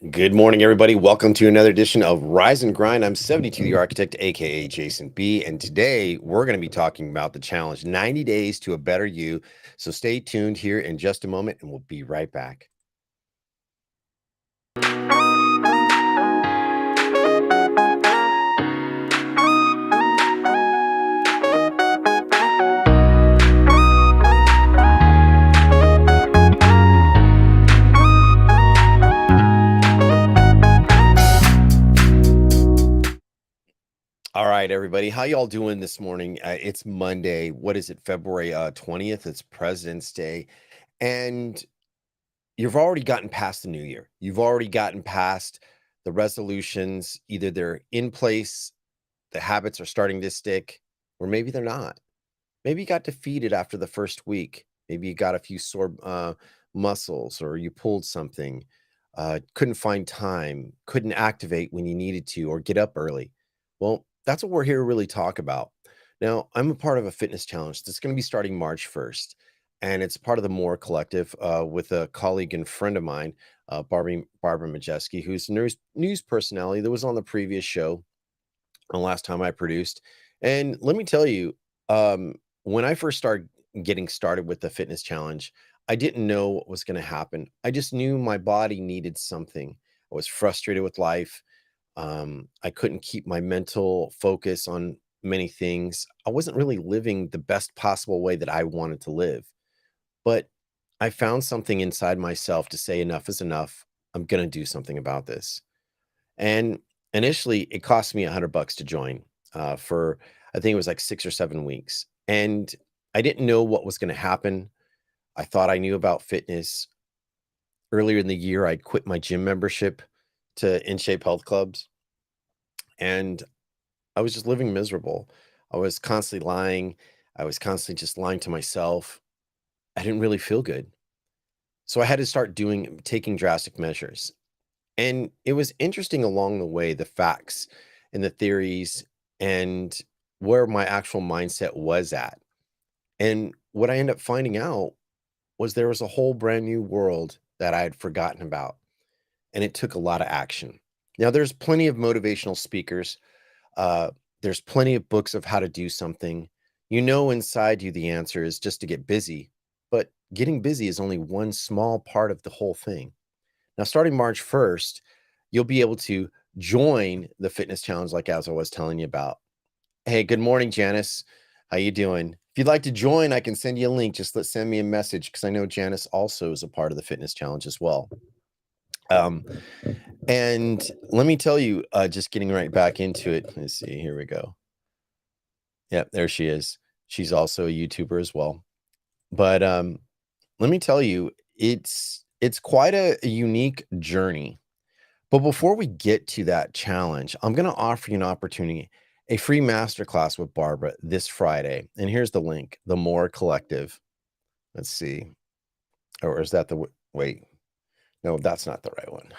Good morning, everybody. Welcome to another edition of Rise and Grind. I'm 72 the Architect, aka Jason B. And today we're going to be talking about the challenge 90 days to a better you. So stay tuned here in just a moment and we'll be right back. All right, everybody. How y'all doing this morning? It's Monday. What is it? February 20th. It's President's Day. And you've already gotten past the new year. You've already gotten past the resolutions. Either they're in place, the habits are starting to stick, or maybe they're not. Maybe you got defeated after the first week. Maybe you got a few sore muscles, or you pulled something, couldn't find time, couldn't activate when you needed to, or get up early. Well, that's what we're here to really talk about. Now, I'm a part of a fitness challenge that's going to be starting March 1st, and it's part of the More Collective with a colleague and friend of mine, Barbara Majeski, who's a news personality that was on the previous show the last time I produced. And let me tell you, when I first started getting started with the fitness challenge, I didn't know what was going to happen. I just knew my body needed something. I was frustrated with life. I couldn't keep my mental focus on many things. I wasn't really living the best possible way that I wanted to live. But I found something inside myself to say, enough is enough. I'm going to do something about this. And initially, it cost me $100 to join for, I think it was like 6 or 7 weeks. And I didn't know what was going to happen. I thought I knew about fitness. Earlier in the year, I quit my gym membership to In Shape Health Clubs. And I was just living miserable. I was constantly lying. I was constantly just lying to myself. I didn't really feel good. So I had to start taking drastic measures. And it was interesting along the way, the facts and the theories and where my actual mindset was at. And what I ended up finding out was there was a whole brand new world that I had forgotten about. And it took a lot of action. Now, there's plenty of motivational speakers. There's plenty of books of how to do something. You know, inside you, the answer is just to get busy. But getting busy is only one small part of the whole thing. Now, starting March 1st, you'll be able to join the fitness challenge like as I was telling you about. Hey, good morning, Janice. How you doing? If you'd like to join, I can send you a link. Just send me a message because I know Janice also is a part of the fitness challenge as well. And let me tell you, just getting right back into it. Let's see. Here we go. Yep, there she is. She's also a YouTuber as well. But let me tell you, it's quite a unique journey. But before we get to that challenge, I'm going to offer you an opportunity, a free masterclass with Barbara this Friday. And here's the link, the More Collective. Let's see. Or is that the wait? No, that's not the right one.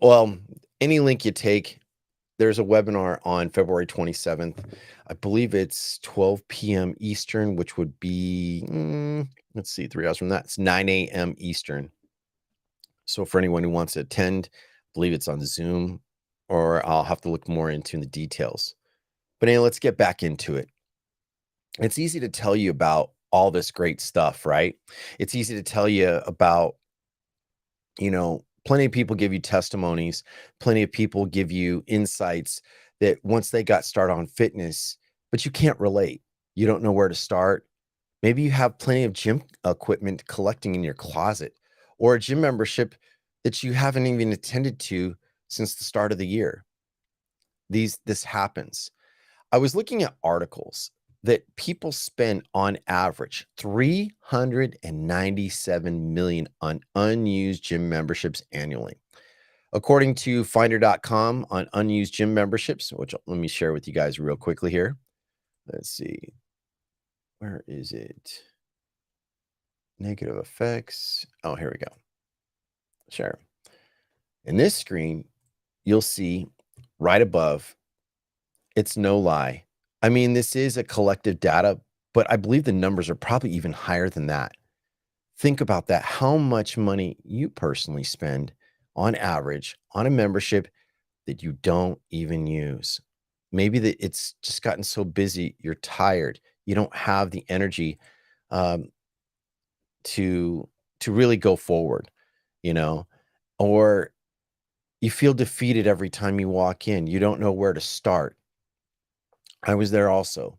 Well, any link you take, there's a webinar on February 27th. I believe it's 12 p.m. Eastern, which would be, let's see, 3 hours from that. It's 9 a.m. Eastern. So for anyone who wants to attend, I believe it's on Zoom, or I'll have to look more into the details. But anyway, let's get back into it. It's easy to tell you about all this great stuff, right? It's easy to tell you about, plenty of people give you testimonies. Plenty of people give you insights that once they got started on fitness, but you can't relate. You don't know where to start. Maybe you have plenty of gym equipment collecting in your closet, or a gym membership that you haven't even attended to since the start of the year. This happens. I was looking at articles that people spend on average $397 million on unused gym memberships annually. According to finder.com on unused gym memberships, which let me share with you guys real quickly here. Let's see. Where is it? Negative effects. Oh, here we go. Sure. In this screen, you'll see right above, it's no lie. I mean, this is a collective data, but I believe the numbers are probably even higher than that. Think about that. How much money you personally spend on average on a membership that you don't even use? Maybe that it's just gotten so busy, you're tired, you don't have the energy um, to really go forward, you know, or you feel defeated every time you walk in. You don't know where to start. I was there also.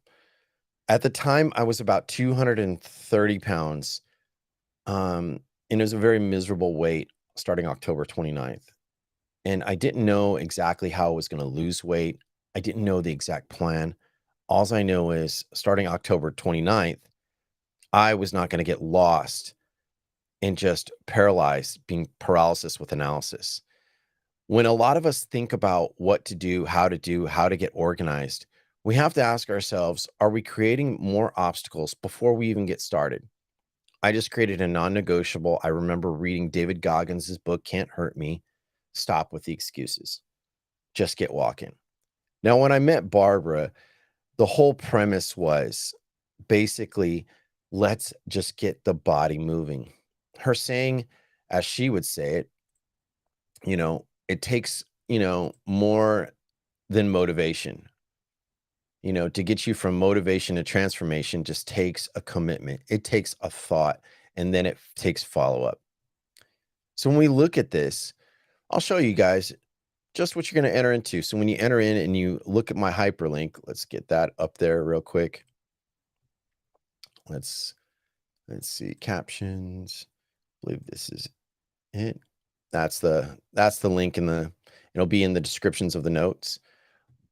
At the time, I was about 230 pounds, and it was a very miserable weight starting October 29th. And I didn't know exactly how I was going to lose weight. I didn't know the exact plan. Alls I know is starting October 29th, I was not going to get lost and just paralyzed, being paralysis with analysis. When a lot of us think about what to do, how to get organized, we have to ask ourselves, are we creating more obstacles before we even get started? I just created a non-negotiable. I remember reading David Goggins' book, Can't Hurt Me. Stop with the excuses. Just get walking. Now, when I met Barbara, the whole premise was basically, let's just get the body moving. Her saying, as she would say it, it takes, more than motivation. To get you from motivation to transformation just takes a commitment. It takes a thought, and then it takes follow-up. So when we look at this, I'll show you guys just what you're going to enter into. So when you enter in and you look at my hyperlink, let's get that up there real quick. Let's see, captions. I believe this is it. That's the link it'll be in the descriptions of the notes.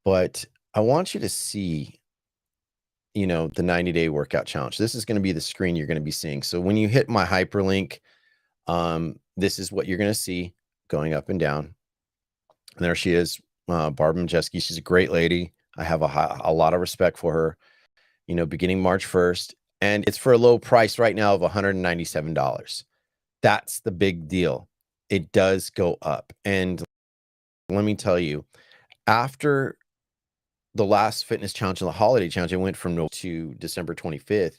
But I want you to see, the 90-day workout challenge. This is going to be the screen you're going to be seeing. So when you hit my hyperlink, this is what you're going to see going up and down. And there she is, Barb Majeski. She's a great lady. I have a lot of respect for her. Beginning March 1st, and it's for a low price right now of $197. That's the big deal. It does go up. And let me tell you, after the last fitness challenge and the holiday challenge, I went from to December 25th.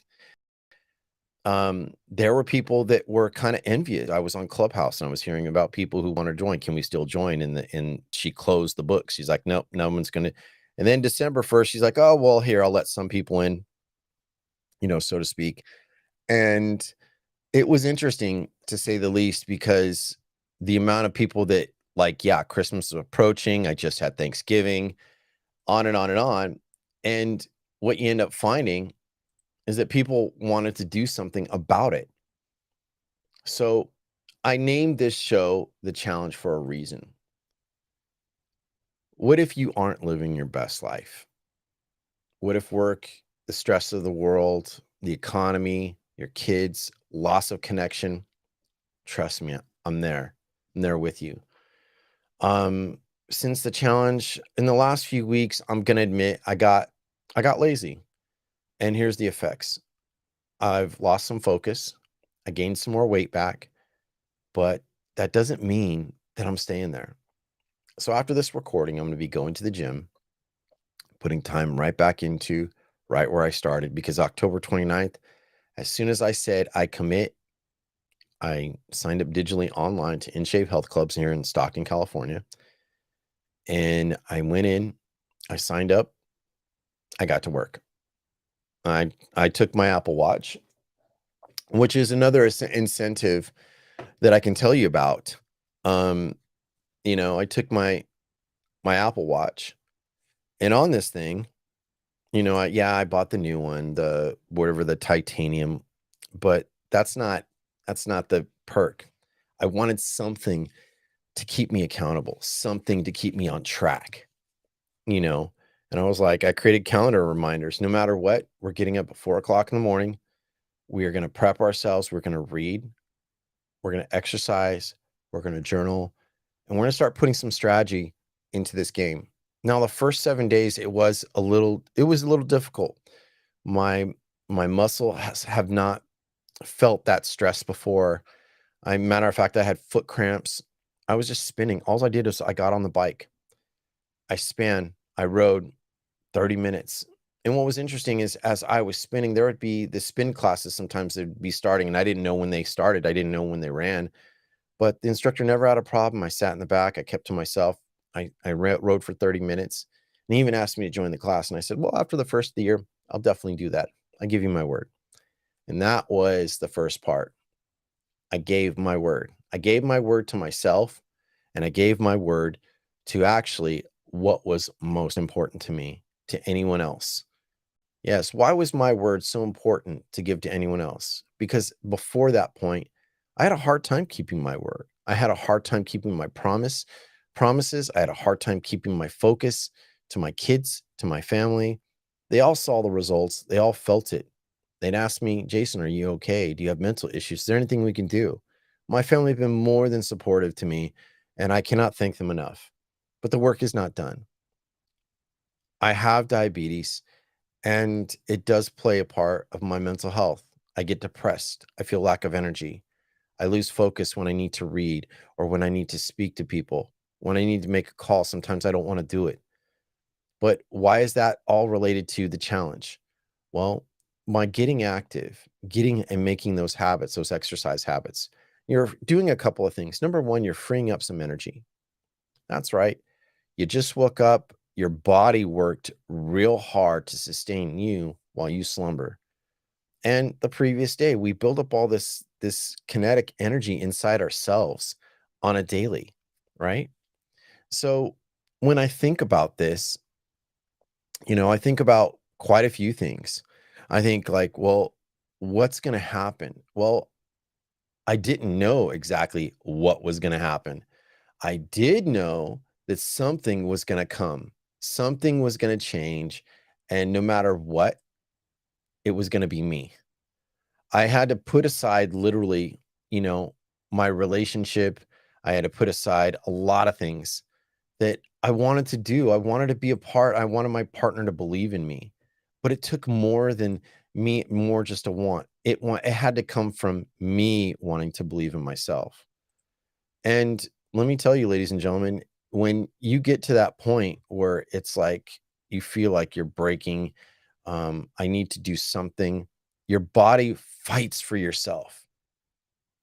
There were people that were kind of envious. I was on Clubhouse and I was hearing about people who want to join. Can we still join? And she closed the book. She's like, nope, no one's going to. And then December 1st, she's like, oh, well, here, I'll let some people in, so to speak. And it was interesting to say the least, because the amount of people that yeah, Christmas is approaching. I just had Thanksgiving, on and on and on. And what you end up finding is that people wanted to do something about it. So I named this show The Challenge for a reason. What if you aren't living your best life? What if work, the stress of the world, the economy, your kids, loss of connection? Trust me, I'm there. I'm there with you. Since the challenge in the last few weeks, I'm gonna admit I got lazy. And here's the effects. I've lost some focus. I gained some more weight back, but that doesn't mean that I'm staying there. So after this recording, I'm going to be going to the gym, putting time right back into right where I started, because October 29th, as soon as I said I commit, I signed up digitally online to In Shape Health Clubs here in Stockton, California. And I went in, I signed up, I got to work. I took my Apple Watch, which is another incentive that I can tell you about. I took my Apple Watch, and on this thing, I bought the new one, the whatever, the titanium, but that's not the perk. I wanted something to keep me accountable, something to keep me on track, and I was like, I created calendar reminders. No matter what, we're getting up at 4 o'clock in the morning. We are going to prep ourselves. We're going to read. We're going to exercise. We're going to journal, and we're going to start putting some strategy into this game. Now, the first 7 days, it was a little difficult. My muscle have not felt that stress before. Matter of fact, I had foot cramps. I was just spinning. All I did is I got on the bike. I rode 30 minutes. And what was interesting is, as I was spinning, there would be the spin classes. Sometimes they'd be starting, and I didn't know when they started. I didn't know when they ran. But the instructor never had a problem. I sat in the back. I kept to myself. I rode for 30 minutes, and he even asked me to join the class. And I said, well, after the first of the year, I'll definitely do that. I give you my word. And that was the first part. I gave my word. I gave my word to myself, and I gave my word to actually what was most important to me, to anyone else. Yes. Why was my word so important to give to anyone else? Because before that point, I had a hard time keeping my word. I had a hard time keeping my promises. I had a hard time keeping my focus to my kids, to my family. They all saw the results. They all felt it. They'd ask me, Jason, are you okay? Do you have mental issues? Is there anything we can do? My family have been more than supportive to me, and I cannot thank them enough. But the work is not done. I have diabetes, and it does play a part of my mental health. I get depressed. I feel lack of energy. I lose focus when I need to read or when I need to speak to people. When I need to make a call, sometimes I don't want to do it. But why is that all related to the challenge? Well, by getting active, getting and making those habits, those exercise habits, you're doing a couple of things. Number one, you're freeing up some energy. That's right. You just woke up, your body worked real hard to sustain you while you slumber. And the previous day, we build up all this kinetic energy inside ourselves on a daily, right? So when I think about this, I think about quite a few things. I think like, well, what's going to happen? Well, I didn't know exactly what was going to happen. I did know that something was going to come, something was going to change. And no matter what, it was going to be me. I had to put aside literally, you know, my relationship. I had to put aside a lot of things that I wanted to do. I wanted to be a part. I wanted my partner to believe in me. But it took more than me, more just a want. It had to come from me wanting to believe in myself. And let me tell you, ladies and gentlemen, when you get to that point where it's like you feel like you're breaking, I need to do something, your body fights for yourself.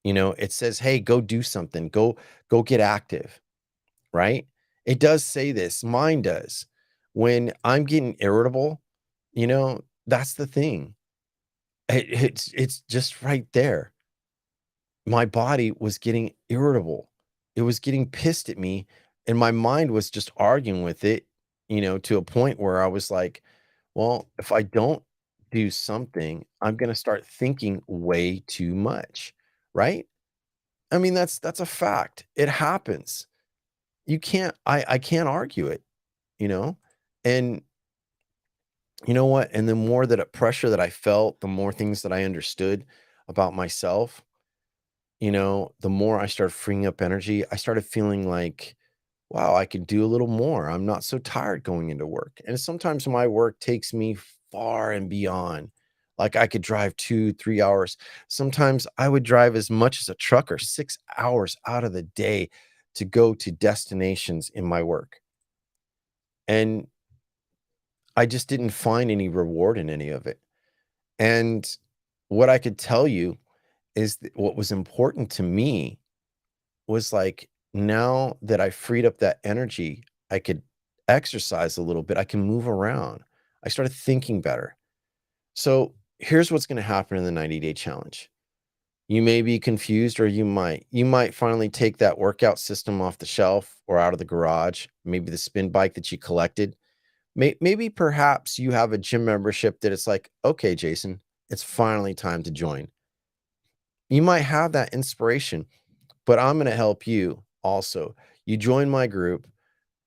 It says, hey, go do something, go get active, right? It does say this, mine does. When I'm getting irritable, that's the thing. It's just right there. My body was getting irritable. It was getting pissed at me, and my mind was just arguing with it, to a point where I was like, well, if I don't do something, I'm going to start thinking way too much, right? I mean, that's a fact. It happens. I can't argue it, you know? And you know what? And the more pressure that I felt, the more things that I understood about myself, the more I started freeing up energy. I started feeling like, wow, I could do a little more. I'm not so tired going into work. And sometimes my work takes me far and beyond. Like I could drive 2, 3 hours. Sometimes I would drive as much as a trucker, 6 hours out of the day to go to destinations in my work. And I just didn't find any reward in any of it. And what I could tell you is that what was important to me was like, now that I freed up that energy, I could exercise a little bit. I can move around. I started thinking better. So here's what's going to happen in the 90-day challenge. You may be confused, or you might finally take that workout system off the shelf or out of the garage, maybe the spin bike that you collected. Maybe perhaps you have a gym membership that it's like, okay, Jason, it's finally time to join. You might have that inspiration, but I'm going to help you also. You join my group,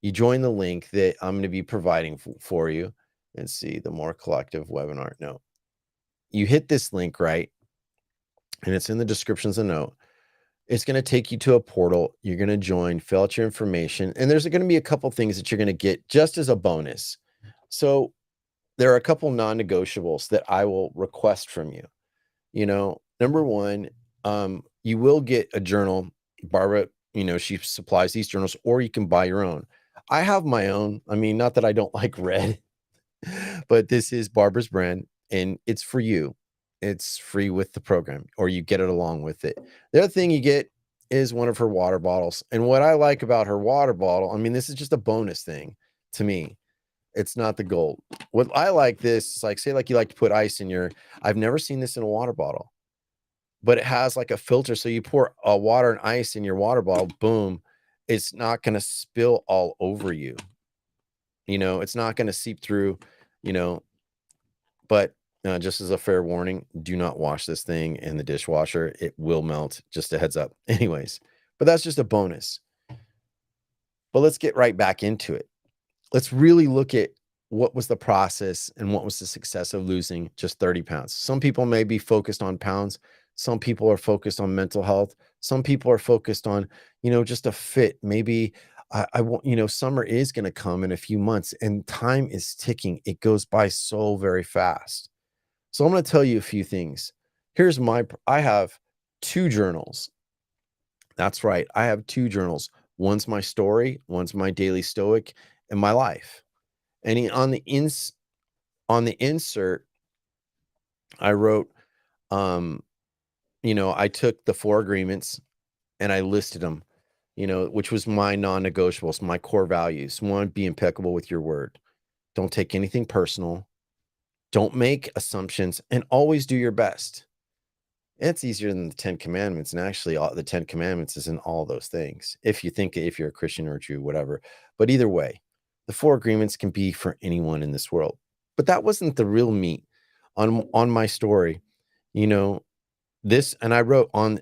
you join the link that I'm going to be providing for you. Let's see, the More Collective webinar. No, you hit this link, right? And it's in the descriptions of the note. It's going to take you to a portal. You're going to join, fill out your information, and there's going to be a couple things that you're going to get just as a bonus. So there are a couple non-negotiables that I will request from you. Number one, you will get a journal. Barbara, she supplies these journals, or you can buy your own. I have my own. I mean, not that I don't like red, but this is Barbara's brand, and it's for you. It's free with the program, or you get it along with it. The other thing you get is one of her water bottles. And what I like about her water bottle, I mean, this is just a bonus thing to me. It's not the gold. What I like this is like, say, like you like to put ice in your, I've never seen this in a water bottle, but it has like a filter. So you pour water and ice in your water bottle, boom, it's not going to spill all over you. You know, it's not going to seep through, you know, but just as a fair warning, do not wash this thing in the dishwasher. It will melt. Just a heads up. Anyways, but that's just a bonus. But let's get right back into it. Let's really look at what was the process and what was the success of losing just 30 pounds. Some people may be focused on pounds. Some people are focused on mental health. Some people are focused on, just a fit. Maybe I want, summer is going to come in a few months and time is ticking. It goes by so very fast. So I'm going to tell you a few things. I have 2 journals. That's right. I have 2 journals. One's my story, one's my daily stoic, and my life. And on the insert, I wrote, I took the 4 agreements and I listed them, which was my non-negotiables, my core values. 1, be impeccable with your word. Don't take anything personal. Don't make assumptions and always do your best. It's easier than the 10 commandments. And actually, the 10 commandments is in all those things. If you're a Christian or a Jew, whatever. But either way, the 4 agreements can be for anyone in this world. But that wasn't the real meat on my story. And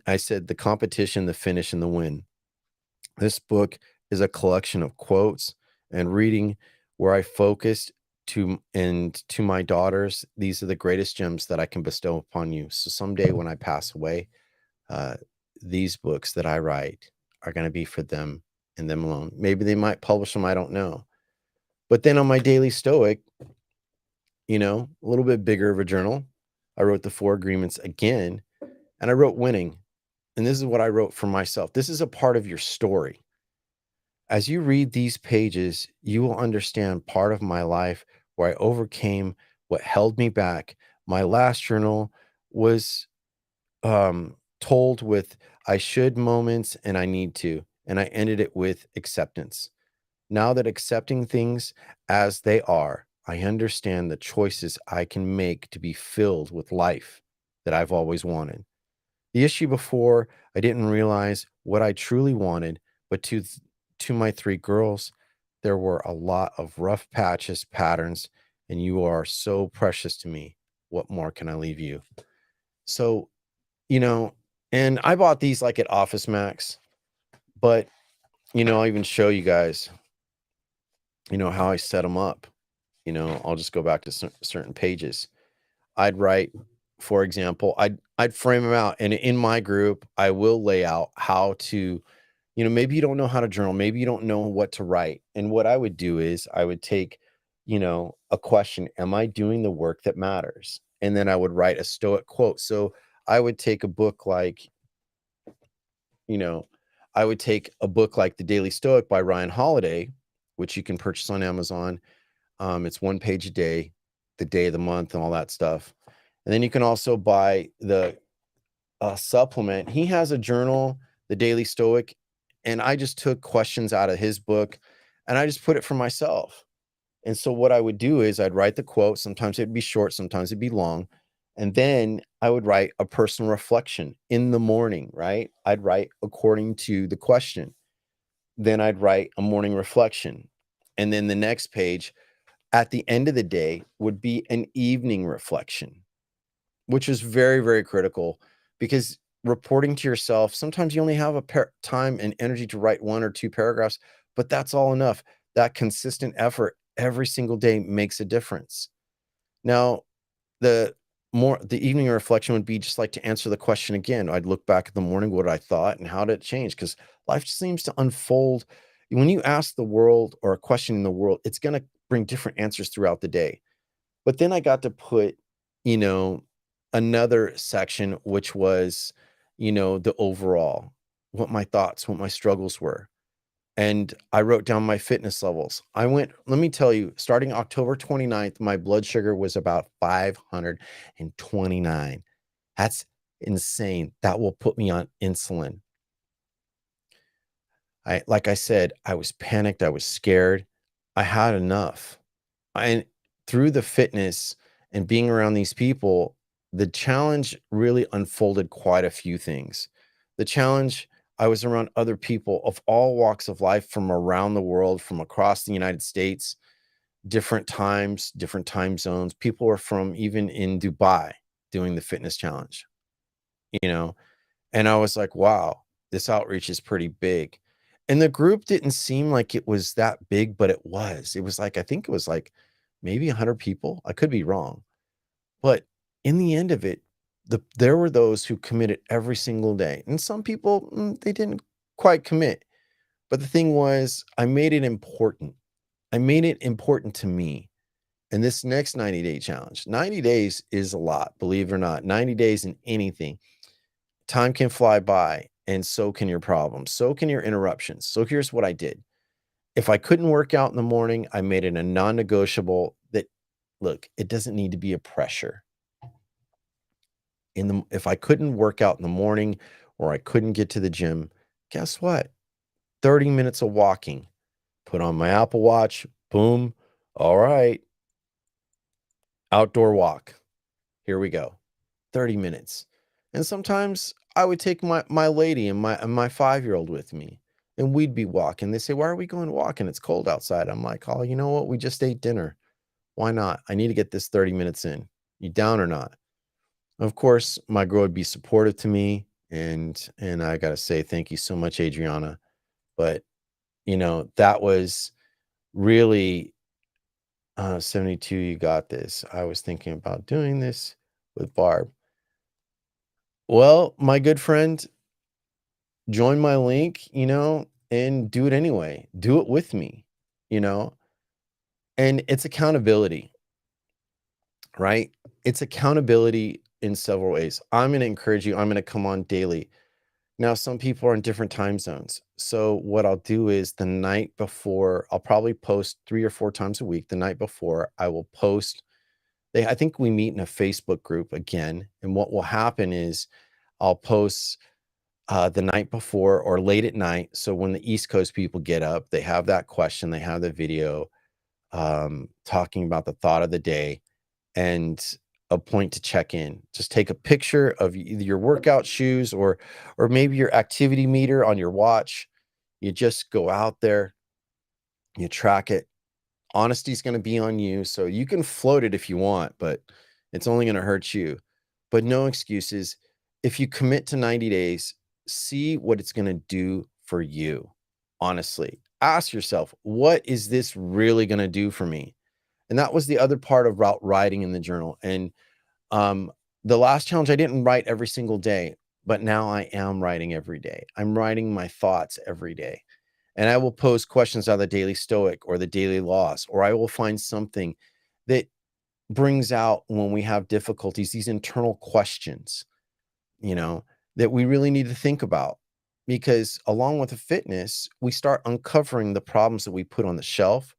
I said the competition, the finish, and the win. This book is a collection of quotes and reading where I focused to my daughters. These are the greatest gems that I can bestow upon you. So someday when I pass away, these books that I write are going to be for them and them alone. Maybe they might publish them. I don't know. But then on my daily stoic, a little bit bigger of a journal, I wrote the 4 agreements again, and I wrote winning. And this is what I wrote for myself. This is a part of your story. As you read these pages, you will understand part of my life where I overcame what held me back. My last journal was told with I should moments and I need to. And I ended it with acceptance. Now that accepting things as they are, I understand the choices I can make to be filled with life that I've always wanted. The issue before, I didn't realize what I truly wanted, but to my 3 girls, there were a lot of rough patches, patterns, and you are so precious to me. What more can I leave you? So, and I bought these like at Office Max, but I'll even show you guys, how I set them up. I'll just go back to certain pages. I'd write, for example, I'd frame them out, and in my group, I will lay out how to, maybe you don't know how to journal, maybe you don't know what to write. And what I would do is I would take, a question, am I doing the work that matters? And then I would write a stoic quote. So I would take a book like, The Daily Stoic by Ryan Holiday, which you can purchase on Amazon. It's 1 page a day, the day of the month, and all that stuff. And then you can also buy the supplement. He has a journal, The Daily Stoic, and I just took questions out of his book and I just put it for myself. And so what I would do is I'd write the quote. Sometimes it'd be short, sometimes it'd be long. And then I would write a personal reflection in the morning, right? I'd write according to the question. Then I'd write a morning reflection. And then the next page at the end of the day would be an evening reflection, which is very, very critical because reporting to yourself, sometimes you only have time and energy to write 1 or 2 paragraphs, but that's all enough. That consistent effort every single day makes a difference. Now, the evening reflection would be just like to answer the question again. I'd look back at the morning, what I thought and how did it change? Because life seems to unfold. When you ask the world or a question in the world, it's going to bring different answers throughout the day. But then I got to put, another section, which was, the overall, what my thoughts, what my struggles were. And I wrote down my fitness levels. Let me tell you, starting October 29th, my blood sugar was about 529. That's insane. That will put me on insulin. Like I said, I was panicked, I was scared. I had enough. And through the fitness and being around these people, the challenge really unfolded quite a few things. The challenge, I was around other people of all walks of life from around the world, from across the United States, different times, different time zones. People were from even in Dubai doing the fitness challenge, you know? And I was like, wow, this outreach is pretty big. And the group didn't seem like it was that big, but it was. It was like, I think it was like maybe 100 people. I could be wrong. But in the end of it, there were those who committed every single day. And some people, they didn't quite commit. But the thing was, I made it important. I made it important to me. And this next 90-day challenge, 90 days is a lot, believe it or not. 90 days in anything. Time can fly by, and so can your problems. So can your interruptions. So here's what I did. If I couldn't work out in the morning, I made it a non-negotiable that, look, it doesn't need to be a pressure. If I couldn't work out in the morning or I couldn't get to the gym, guess what? 30 minutes of walking. Put on my Apple Watch. Boom. All right. Outdoor walk. Here we go. 30 minutes. And sometimes I would take my lady and my 5-year-old with me, and we'd be walking. They say, "Why are we going walking? It's cold outside." I'm like, "Oh, you know what? We just ate dinner. Why not? I need to get this 30 minutes in. You down or not?" Of course, my girl would be supportive to me, and I gotta say thank you so much, Adriana. But, that was really 72, you got this. I was thinking about doing this with Barb. Well, my good friend, join my link, and do it anyway. Do it with me, you know? And it's accountability, right? It's accountability in several ways. I'm going to encourage you. I'm going to come on daily. Now, some people are in different time zones. So what I'll do is the night before, I'll probably post 3 or 4 times a week. The night before, I will post. I think we meet in a Facebook group again. And what will happen is I'll post the night before or late at night. So when the East Coast people get up, they have that question, they have the video talking about the thought of the day and a point to check in. Just take a picture of either your workout shoes or maybe your activity meter on your watch. You just go out there, you track it. Honesty is going to be on you. So you can float it if you want, but it's only going to hurt you. But no excuses. If you commit to 90 days, see what it's going to do for you. Honestly, ask yourself, what is this really going to do for me? And that was the other part of writing in the journal. And um, the last challenge, I didn't write every single day, but now I am writing every day. I'm writing my thoughts every day. And I will pose questions out of the Daily Stoic or the Daily Loss, or I will find something that brings out when we have difficulties, these internal questions, you know, that we really need to think about. Because along with the fitness, we start uncovering the problems that we put on the shelf,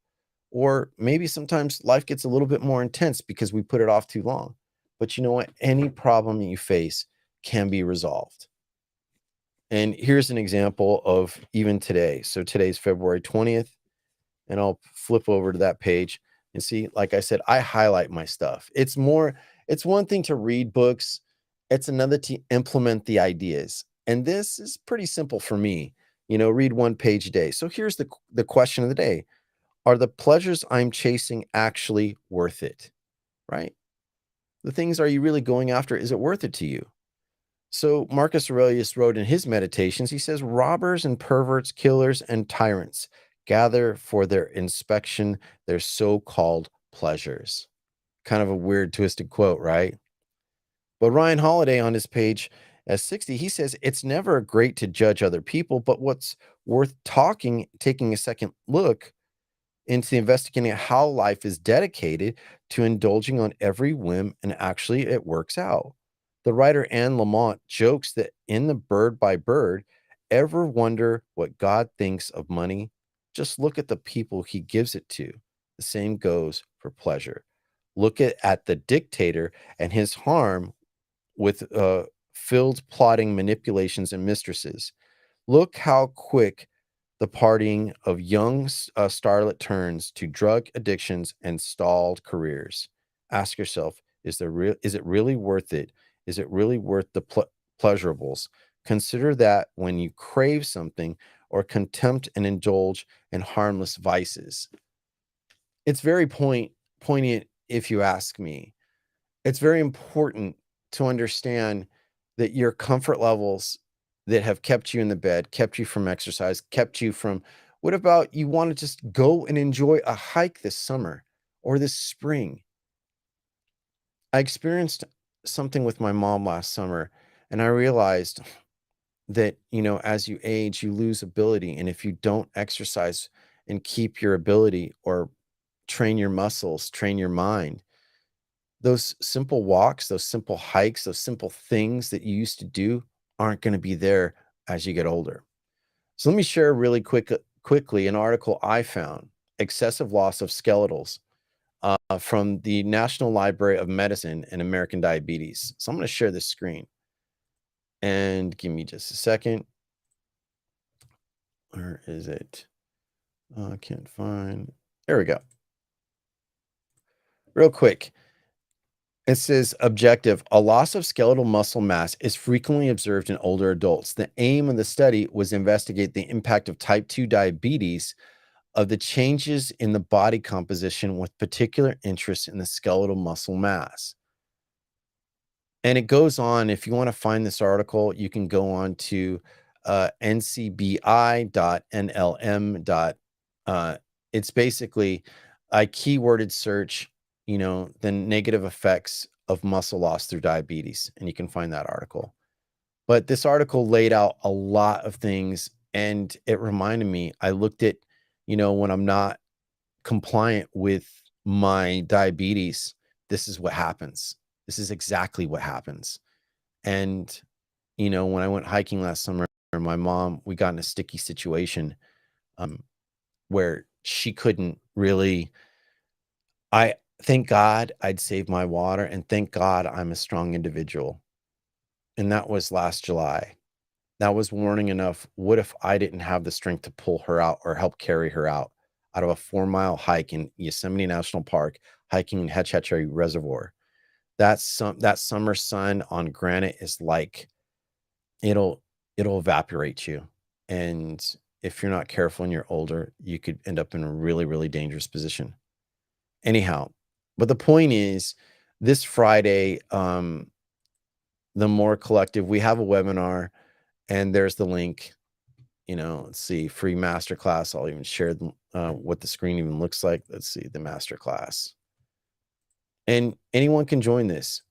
or maybe sometimes life gets a little bit more intense because we put it off too long. But you know what? Any problem that you face can be resolved. And here's an example of even today. So today's February 20th, and I'll flip over to that page and see, like I said, I highlight my stuff. It's one thing to read books, it's another to implement the ideas. And this is pretty simple for me, read one page a day. So here's the question of the day. Are the pleasures I'm chasing actually worth it? Right? The things, are you really going after? Is it worth it to you? So Marcus Aurelius wrote in his Meditations, he says, robbers and perverts, killers and tyrants gather for their inspection their so-called pleasures. Kind of a weird, twisted quote, right? But Ryan Holiday on his page 60, he says, it's never great to judge other people, but what's worth taking a second look into investigating how life is dedicated to indulging on every whim, and actually it works out. The writer Anne Lamott jokes that in the Bird by Bird, ever wonder what God thinks of money? Just look at the people he gives it to. The same goes for pleasure. Look at the dictator and his harm with filled plotting manipulations and mistresses. Look how quick the partying of young starlet turns to drug addictions and stalled careers. Ask yourself, is it really worth it? Is it really worth the pleasurables? Consider that when you crave something or contempt and indulge in harmless vices. It's very poignant if you ask me. It's very important to understand that your comfort levels that have kept you in the bed, kept you from exercise, kept you from what about you want to just go and enjoy a hike this summer or this spring? I experienced something with my mom last summer, and I realized that, as you age, you lose ability. And if you don't exercise and keep your ability or train your muscles, train your mind, those simple walks, those simple hikes, those simple things that you used to do aren't going to be there as you get older. So let me share really quickly an article I found, Excessive Loss of Skeletals, from the National Library of Medicine and American Diabetes. So I'm going to share this screen and give me just a second. Where is it? I can't find. There we go. Real quick. It says objective, a loss of skeletal muscle mass is frequently observed in older adults. The aim of the study was to investigate the impact of type 2 diabetes of the changes in the body composition with particular interest in the skeletal muscle mass. And it goes on, if you want to find this article, you can go on to ncbi.nlm. It's basically I keyworded search, the negative effects of muscle loss through diabetes, and you can find that article. But this article laid out a lot of things, and it reminded me, I looked at, when I'm not compliant with my diabetes, this is what happens. This is exactly what happens. And, when I went hiking last summer, my mom, we got in a sticky situation where she couldn't really, I thank God I'd saved my water and thank God I'm a strong individual. And that was last July. That was warning enough. What if I didn't have the strength to pull her out or help carry her out of a 4-mile hike in Yosemite National Park, hiking in Hetch Hetchy Reservoir? That summer sun on granite is like it'll evaporate you. And if you're not careful and you're older, you could end up in a really, really dangerous position. Anyhow, but the point is this Friday, the More Collective, we have a webinar and there's the link. Let's see, free masterclass. I'll even share what the screen even looks like. Let's see, the masterclass. And anyone can join this.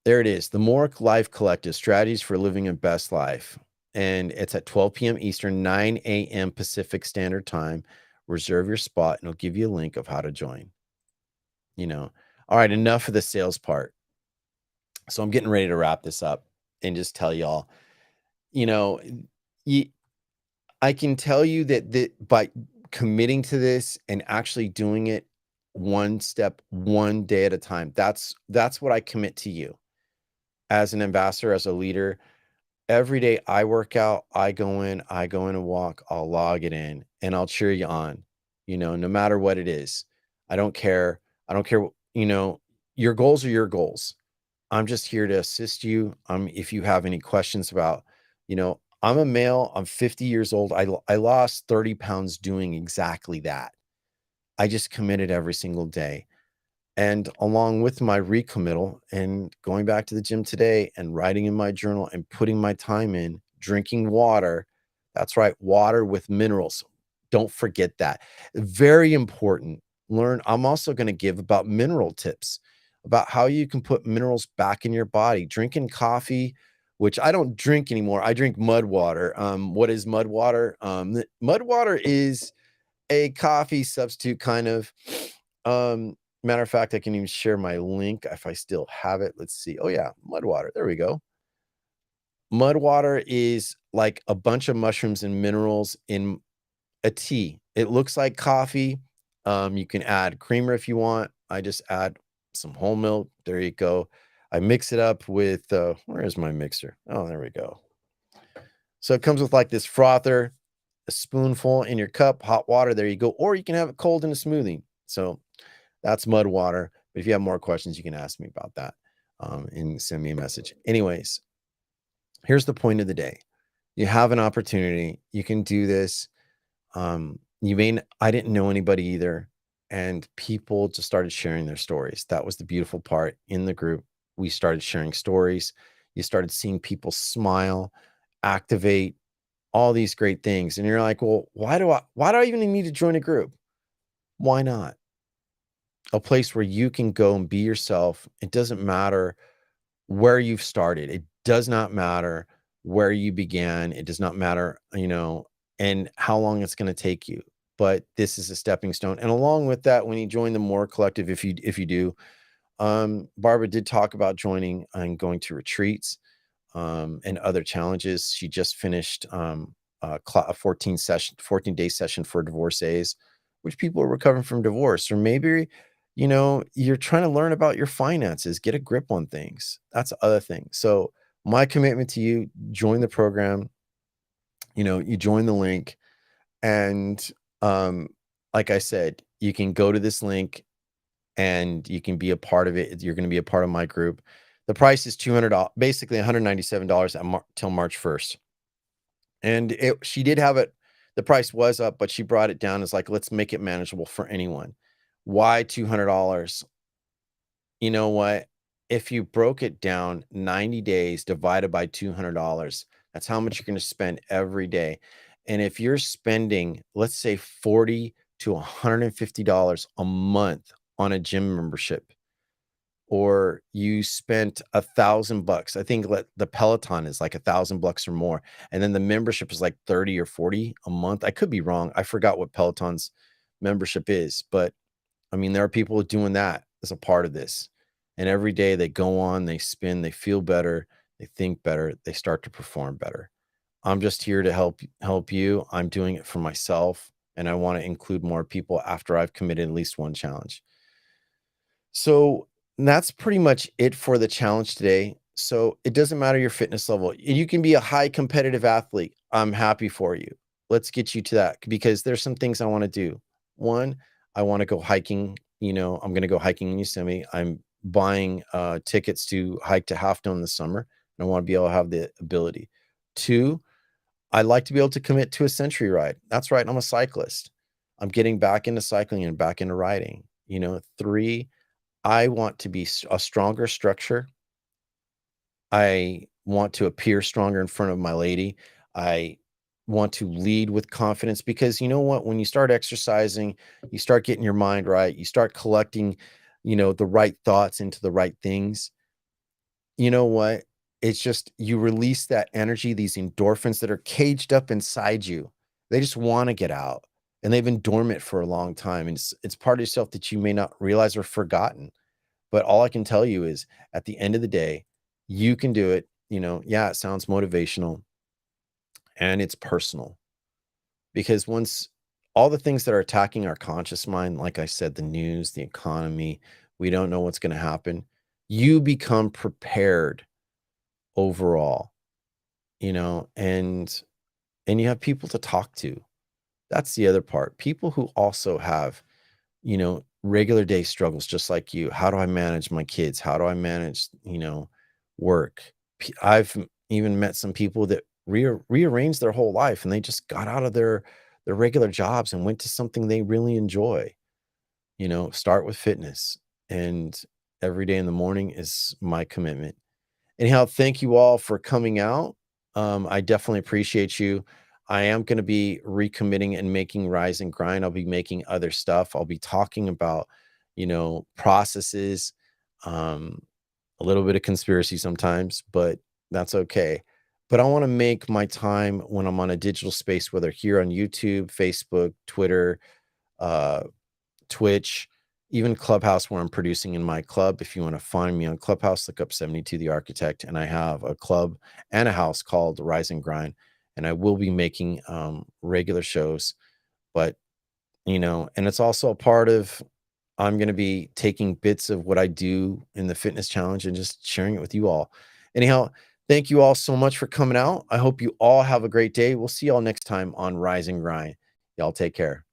There it is, the More Life Collective, Strategies for Living a Best Life. And it's at 12 p.m. Eastern, 9 a.m. Pacific Standard Time. Reserve your spot, and it'll give you a link of how to join. All right, enough of the sales part. So I'm getting ready to wrap this up and just tell y'all, I can tell you that by committing to this and actually doing it one step, one day at a time, that's what I commit to you as an ambassador, as a leader. Every day I work out, I go in a walk, I'll log it in and I'll cheer you on, no matter what it is. I don't care. I don't care. Your goals are your goals. I'm just here to assist you. If you have any questions about, I'm a male, I'm 50 years old. I lost 30 pounds doing exactly that. I just committed every single day. And along with my recommittal and going back to the gym today and writing in my journal and putting my time in, drinking water. That's right, water with minerals. Don't forget that. Very important. I'm also going to give about mineral tips, about how you can put minerals back in your body. Drinking coffee, which I don't drink anymore. I drink mud water. What is mud water? Mud water is a coffee substitute kind of. Matter of fact, I can even share my link if I still have it. Let's see. Oh yeah, mud water. There we go. Mud water is like a bunch of mushrooms and minerals in a tea. It looks like coffee. You can add creamer if you want. I just add some whole milk. There you go. I mix it up with where is my mixer? Oh, there we go. So it comes with like this frother. a spoonful in your cup, hot water, there you go. Or you can have it cold in a smoothie. So that's mud water. But if you have more questions, you can ask me about that and send me a message. Anyways, here's the point of the day. You have an opportunity. You can do this. I didn't know anybody either. And people just started sharing their stories. That was the beautiful part in the group. We started sharing stories. You started seeing people smile, activate, all these great things. And you're like, well, why do I even need to join a group? Why not? A place where you can go and be yourself. It doesn't matter where you've started. It does not matter where you began. It does not matter, and how long it's going to take you. But this is a stepping stone. And along with that, when you join the More Collective, if you do, Barbara did talk about joining and going to retreats and other challenges. She just finished a 14-day session for divorcees, which people are recovering from divorce, or maybe you're trying to learn about your finances, get a grip on things. That's the other thing. So my commitment to you: join the program. You join the link, and um, like I said, you can go to this link and you can be a part of it. You're going to be a part of my group. The price is $200, basically $197 till March 1st. And she did have it. The price was up, but she brought it down as like, let's make it manageable for anyone. Why $200? You know what? If you broke it down, 90 days divided by $200, that's how much you're going to spend every day. And if you're spending, let's say, $40 to $150 a month on a gym membership, or you spent $1,000, I think the Peloton is like $1,000 or more, and then the membership is like 30 or 40 a month. I could be wrong. I forgot what Peloton's membership is, but I mean, there are people doing that as a part of this. And every day they go on, they spin, they feel better, they think better, they start to perform better. I'm just here to help you. I'm doing it for myself, and I want to include more people after I've committed at least one challenge. So that's pretty much it for the challenge today. So it doesn't matter your fitness level. You can be a high competitive athlete. I'm happy for you. Let's get you to that, because there's some things I want to do. One, I want to go hiking. I'm going to go hiking in Yosemite. I'm buying tickets to hike to Half Dome this summer, and I want to be able to have the ability. Two, I'd like to be able to commit to a century ride. That's right. I'm a cyclist. I'm getting back into cycling and back into riding. Three, I want to be a stronger structure. I want to appear stronger in front of my lady. I want to lead with confidence, because you know what? When you start exercising, you start getting your mind right. You start collecting, the right thoughts into the right things. You know what? It's just, you release that energy, these endorphins that are caged up inside you. They just want to get out, and they've been dormant for a long time. And it's part of yourself that you may not realize or forgotten. But all I can tell you is, at the end of the day, you can do it. Yeah, it sounds motivational, and it's personal, because once all the things that are attacking our conscious mind, like I said, the news, the economy, we don't know what's going to happen. You become prepared overall, and you have people to talk to. That's the other part. People who also have regular day struggles just like you. How do I manage my kids? How do I manage, work? I've even met some people that rearranged their whole life, and they just got out of their regular jobs and went to something they really enjoy. Start with fitness, and every day in the morning is my commitment. Anyhow, thank you all for coming out. I definitely appreciate you. I am going to be recommitting and making Rise and Grind. I'll be making other stuff. I'll be talking about, processes, um, a little bit of conspiracy sometimes, but that's okay. But I want to make my time when I'm on a digital space, whether here on YouTube, Facebook, Twitter, uh, Twitch, even Clubhouse, where I'm producing in my club. If you want to find me on Clubhouse, look up 72 the Architect, and I have a club and a house called Rise and Grind, and I will be making regular shows. But and it's also a part of, I'm going to be taking bits of what I do in the fitness challenge and just sharing it with you all. Anyhow, Thank you all so much for coming out. I hope you all have a great day. We'll see y'all next time on Rise and Grind. Y'all take care.